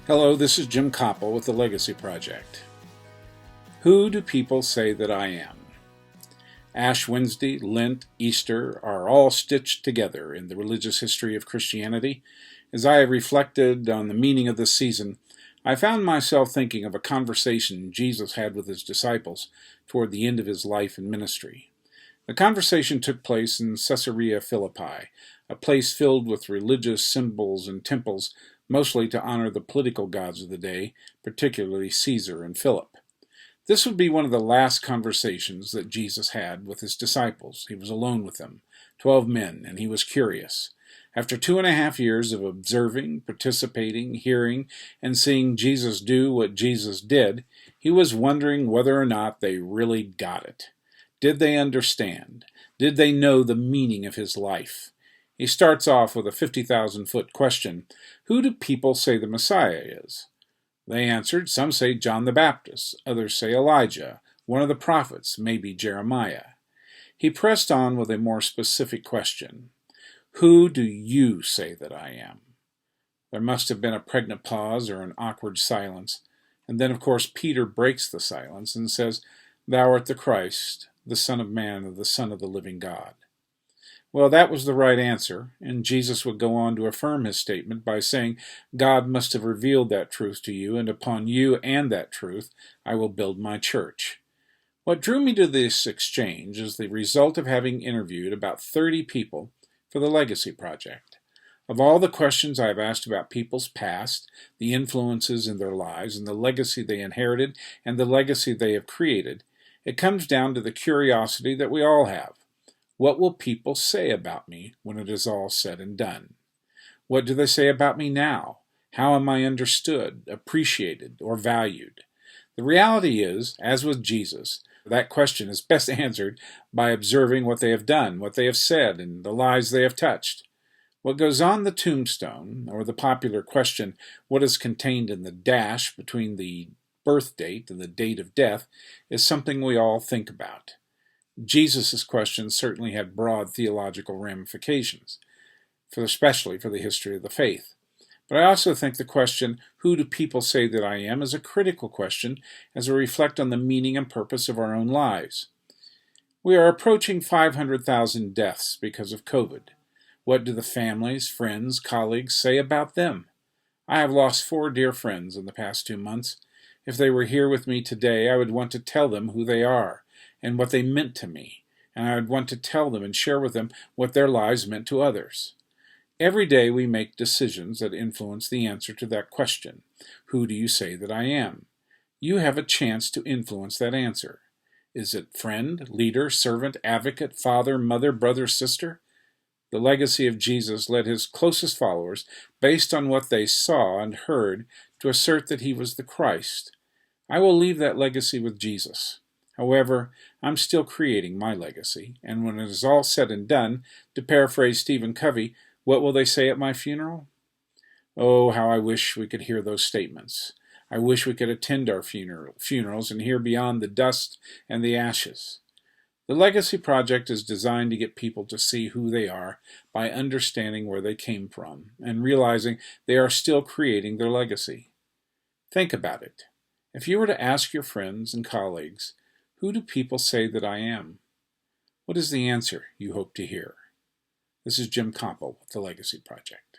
Hello, this is Jim Copple with the Legacy Project. Who do people say that I am? Ash Wednesday, Lent, Easter are all stitched together in the religious history of Christianity. As I have reflected on the meaning of this season, I found myself thinking of a conversation Jesus had with his disciples toward the end of his life and ministry. The conversation took place in Caesarea Philippi, a place filled with religious symbols and temples, mostly to honor the political gods of the day, particularly Caesar and Philip. This would be one of the last conversations that Jesus had with his disciples. He was alone with them, 12 men, and he was curious. After 2.5 years of observing, participating, hearing, and seeing Jesus do what Jesus did, he was wondering whether or not they really got it. Did they understand? Did they know the meaning of his life? He starts off with a 50,000-foot question: who do people say the Messiah is? They answered, some say John the Baptist, others say Elijah, one of the prophets, maybe Jeremiah. He pressed on with a more specific question: who do you say that I am? There must have been a pregnant pause or an awkward silence, and then of course Peter breaks the silence and says, "Thou art the Christ, the Son of Man, or the Son of the living God." Well, that was the right answer, and Jesus would go on to affirm his statement by saying, "God must have revealed that truth to you, and upon you and that truth I will build my church." What drew me to this exchange is the result of having interviewed about 30 people for the Legacy Project. Of all the questions I have asked about people's past, the influences in their lives, and the legacy they inherited, and the legacy they have created, it comes down to the curiosity that we all have. What will people say about me when it is all said and done? What do they say about me now? How am I understood, appreciated, or valued? The reality is, as with Jesus, that question is best answered by observing what they have done, what they have said, and the lives they have touched. What goes on the tombstone, or the popular question, what is contained in the dash between the birth date and the date of death, is something we all think about. Jesus' question certainly had broad theological ramifications, especially for the history of the faith. But I also think the question, who do people say that I am, is a critical question as we reflect on the meaning and purpose of our own lives. We are approaching 500,000 deaths because of COVID. What do the families, friends, colleagues say about them? I have lost 4 dear friends in the past 2 months. If they were here with me today, I would want to tell them who they are and what they meant to me, and I would want to tell them and share with them what their lives meant to others. Every day we make decisions that influence the answer to that question: who do you say that I am? You have a chance to influence that answer. Is it friend, leader, servant, advocate, father, mother, brother, sister? The legacy of Jesus led his closest followers, based on what they saw and heard, to assert that he was the Christ. I will leave that legacy with Jesus. However, I'm still creating my legacy, and when it is all said and done, to paraphrase Stephen Covey, what will they say at my funeral? Oh, how I wish we could hear those statements. I wish we could attend our funerals and hear beyond the dust and the ashes. The Legacy Project is designed to get people to see who they are by understanding where they came from and realizing they are still creating their legacy. Think about it. If you were to ask your friends and colleagues, who do people say that I am? What is the answer you hope to hear? This is Jim Copple with the Legacy Project.